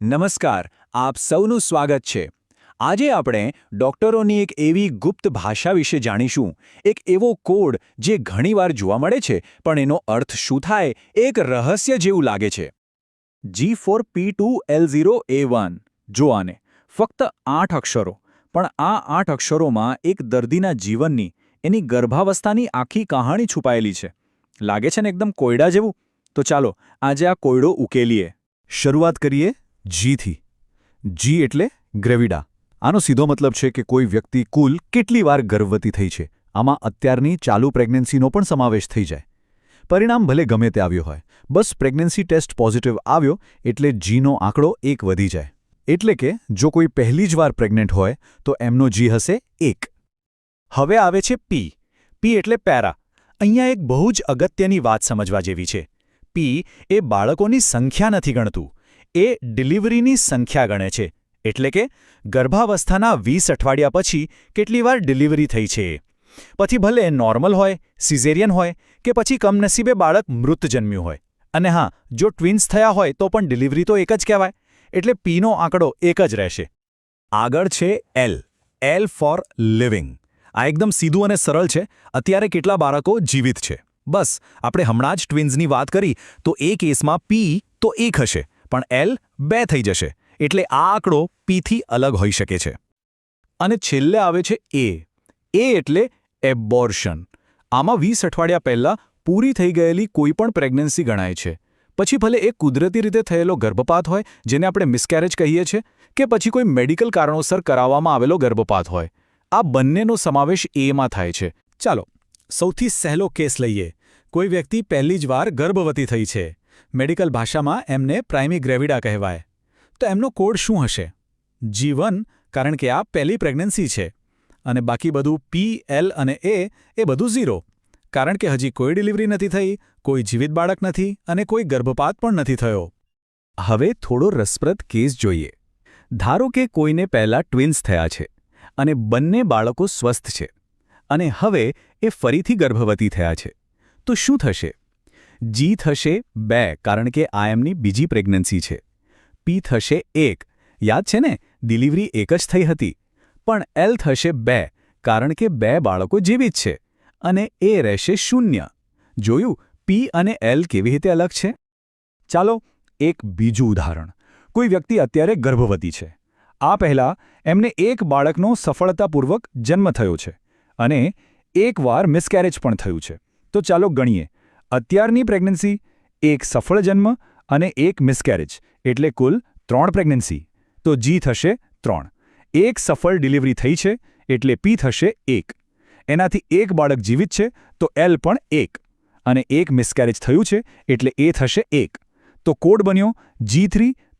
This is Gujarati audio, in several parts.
નમસ્કાર, આપ સૌનું સ્વાગત છે. આજે આપણે ડોક્ટરોની એક એવી ગુપ્ત ભાષા વિશે જાણીશું, એક એવો કોડ જે ઘણીવાર જોવા મળે છે પણ એનો અર્થ શું થાય એક રહસ્ય જેવું લાગે છે. G4P2L0A1. જો આને ફક્ત 8 અક્ષરો, પણ આ 8 અક્ષરોમાં એક દર્દીના જીવનની, એની ગર્ભાવસ્થાની આખી કહાણી છુપાયેલી છે. લાગે છે ને એકદમ કોયડા જેવું? તો ચાલો આજે આ કોયડો ઉકેલીએ. શરૂઆત કરીએ જીથી. જી એટલે ગ્રેવિડા. આનો સીધો મતલબ છે કે કોઈ વ્યક્તિ કુલ કેટલી વાર ગર્ભવતી થઈ છે. આમાં અત્યારની ચાલુ પ્રેગ્નન્સીનો પણ સમાવેશ થઈ જાય. પરિણામ ભલે ગમે તે આવ્યો હોય, બસ પ્રેગ્નન્સી ટેસ્ટ પોઝિટિવ આવ્યો એટલે જીનો આંકડો 1 વધી જાય. એટલે કે જો કોઈ પહેલી જ વાર પ્રેગ્નન્ટ હોય તો એમનો જી હશે 1. હવે આવે છે પી. પી એટલે પેરા. અહીંયા એક બહુ જ અગત્યની વાત સમજવા જેવી છે. પી એ બાળકોની સંખ્યા નથી ગણતું, એ ડિલિવરીની સંખ્યા ગણે છે. એટલે કે ગર્ભાવસ્થાના 20 અઠવાડિયા પછી કેટલી વાર ડિલિવરી થઈ છે. પછી ભલે નોર્મલ હોય, સિઝેરિયન હોય કે પછી કમનસીબે બાળક મૃત જન્મ્યું હોય. અને હા, જો ટ્વિન્સ થયા હોય તો પણ ડિલિવરી તો એક જ કહેવાય. એટલે પીનો આંકડો એક જ રહેશે. આગળ છે એલ. L four living. આ એકદમ સીધું અને સરળ છે. અત્યારે કેટલા બાળકો જીવિત છે? બસ આપણે હમણાં જ ટ્વિન્સની વાત કરી તો એ કેસમાં પી તો 1 હશે, પણ એલ 2 થઈ જશે. એટલે આ આંકડો પીથી અલગ હોઈ શકે છે. અને છેલ્લે આવે છે એ. એ એટલે એબોર્શન. આમાં 20 અઠવાડિયા પહેલાં પૂરી થઈ ગયેલી કોઈપણ પ્રેગ્નન્સી ગણાય છે. પછી ભલે એક કુદરતી રીતે થયેલો ગર્ભપાત હોય, જેને આપણે મિસકેરેજ કહીએ છીએ, કે પછી કોઈ મેડિકલ કારણોસર કરાવવામાં આવેલો ગર્ભપાત હોય. આ બંનેનો સમાવેશ એમાં થાય છે. ચાલો સૌથી સહેલો કેસ લઈએ. કોઈ વ્યક્તિ પહેલી જ વાર ગર્ભવતી થઈ છે. મેડિકલ ભાષામાં એમને પ્રાઇમી ગ્રેવિડા કહેવાય. તો એમનો કોડ શું હશે? G1, કારણ કે આ પહેલી પ્રેગ્નન્સી છે. અને બાકી બધું પી, એલ અને એ બધું 0, કારણ કે હજી કોઈ ડિલિવરી નથી થઈ, કોઈ જીવિત બાળક નથી અને કોઈ ગર્ભપાત પણ નથી થયો. હવે થોડો રસપ્રદ કેસ જોઈએ. ધારો કે કોઈને પહેલાં ટ્વિન્સ થયા છે અને બંને બાળકો સ્વસ્થ છે, અને હવે એ ફરીથી ગર્ભવતી થયા છે. તો શું થશે? જી થશે 2, કારણ કે આ એમની બીજી પ્રેગ્નન્સી છે. પી થશે 1, યાદ છે ને, ડિલિવરી એક જ થઈ હતી. પણ એલ થશે 2, કારણ કે 2 બાળકો જીવિત છે. અને એ રહેશે 0. જોયું પી અને એલ કેવી રીતે અલગ છે? ચાલો એક બીજું ઉદાહરણ. કોઈ વ્યક્તિ અત્યારે ગર્ભવતી છે. આ પહેલાં એમને એક બાળકનો સફળતાપૂર્વક જન્મ થયો છે અને એકવાર મિસકેરેજ પણ થયું છે. તો ચાલો ગણીએ. અત્યારની પ્રેગ્નન્સી, એક સફળ જન્મ અને એક મિસકેરેજ, એટલે કુલ 3 પ્રેગ્નન્સી. તો જી થશે 3. એક સફળ ડિલિવરી થઈ છે એટલે પી થશે 1. એનાથી એક બાળક જીવિત છે તો એલ પણ 1. અને એક મિસકેરેજ થયું છે એટલે એ થશે 1. તો કોડ બન્યો G3,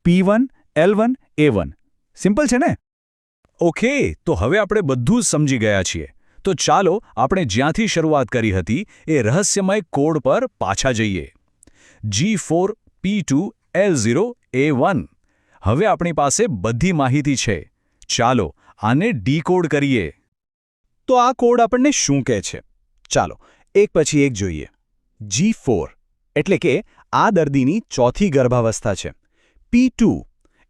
P1, L1, A1. Simple છે ને? ઓકે, તો હવે આપણે બધું જ સમજી ગયા છીએ. તો ચાલો આપણે જ્યાંથી શરૂઆત કરી હતી એ રહસ્યમય કોડ પર પાછા જઈએ. G4P2L0A1. હવે આપણી પાસે બધી માહિતી છે. ચાલો આને ડીકોડ કરીએ. તો આ કોડ આપણને શું કહે છે? ચાલો એક પછી એક જોઈએ. G4 એટલે કે આ દર્દીની ચોથી ગર્ભાવસ્થા છે. P2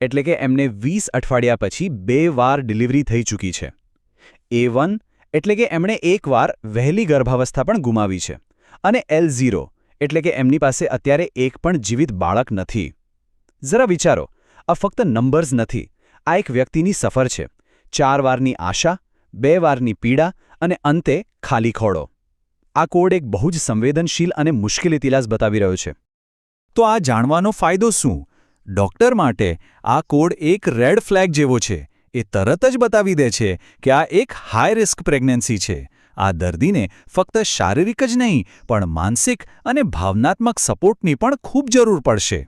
એટલે કે એમને 20 અઠવાડિયા પછી 2 વાર ડિલિવરી થઈ ચૂકી છે. A1 એટલે કે એમણે એકવાર વહેલી ગર્ભાવસ્થા પણ ગુમાવી છે. અને L0 એટલે કે એમની પાસે અત્યારે એક પણ જીવિત બાળક નથી. જરા વિચારો, આ ફક્ત નંબર્સ નથી, આ એક વ્યક્તિની સફર છે. 4 વારની આશા, 2 વારની પીડા અને અંતે ખાલી ખોડો. આ કોડ એક બહુ જ સંવેદનશીલ અને મુશ્કેલ ઇતિહાસ બતાવી રહ્યો છે. તો આ જાણવાનો ફાયદો શું? ડૉક્ટર માટે આ કોડ એક રેડ ફ્લેગ જેવો છે. એ તરત જ બતાવી દે છે કે આ એક હાઈ રિસ્ક પ્રેગ્નન્સી છે. આ દર્દીને ફક્ત શારીરિક જ નહીં પણ માનસિક અને ભાવનાત્મક સપોર્ટની પણ ખૂબ જરૂર પડશે.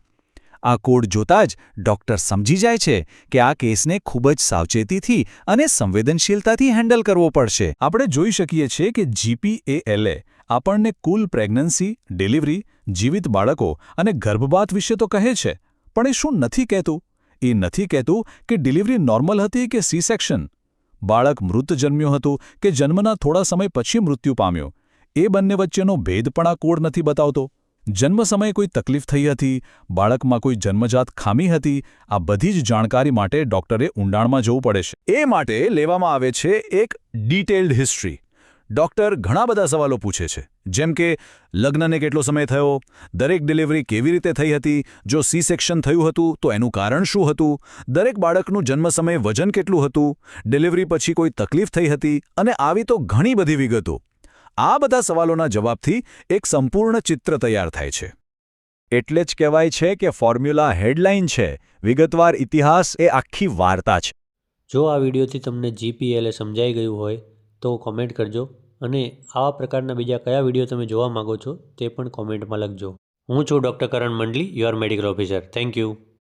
આ કોડ જોતાં જ ડૉક્ટર સમજી જાય છે કે આ કેસને ખૂબ જ સાવચેતીથી અને સંવેદનશીલતાથી હેન્ડલ કરવો પડશે. આપણે જોઈ શકીએ છીએ કે GPALA આપણને કુલ પ્રેગ્નન્સી, ડિલિવરી, જીવિત બાળકો અને ગર્ભપાત વિશે તો કહે છે, પણ એ શું નથી કહેતું? એ નથી કહેતું કે ડિલિવરી નોર્મલ હતી કે સી સેક્શન, બાળક મૃત જન્મ્યું હતું કે જન્મના થોડા સમય પછી મૃત્યુ પામ્યો. એ બંને વચ્ચેનો ભેદ પણ આ કોડ નથી બતાવતો. જન્મ સમયે કોઈ તકલીફ થઈ હતી, બાળકમાં કોઈ જન્મજાત ખામી હતી, આ બધી જ જાણકારી માટે ડૉક્ટરે ઊંડાણમાં જવું પડે છે. એ માટે લેવામાં આવે છે એક ડિટેલ્ડ હિસ્ટ્રી. ડૉક્ટર ઘણા બધા સવાલો પૂછે છે, જેમ કે લગ્નને કેટલો સમય થયો, દરેક ડિલિવરી કેવી રીતે થઈ હતી, જો સી સેક્શન થયું હતું તો એનું કારણ શું હતું, દરેક બાળકનું જન્મ સમયે વજન કેટલું હતું, ડિલિવરી પછી કોઈ તકલીફ થઈ હતી, અને આવી તો ઘણી બધી વિગતો. આ બધા સવાલોના જવાબથી એક સંપૂર્ણ ચિત્ર તૈયાર થાય છે. એટલે જ કહેવાય છે કે ફોર્મ્યુલા હેડલાઇન છે, વિગતવાર ઇતિહાસ એ આખી વાર્તા છે. જો આ વિડીયોથી તમને GPLA સમજાઈ ગયું હોય તો કોમેન્ટ કરજો અને આવા પ્રકારના બીજા કયા વિડીયો તમે જોવા માગો છો તે પણ કોમેન્ટમાં લખજો. હું છું doctor Karan Mandali, your medical officer. Thank you.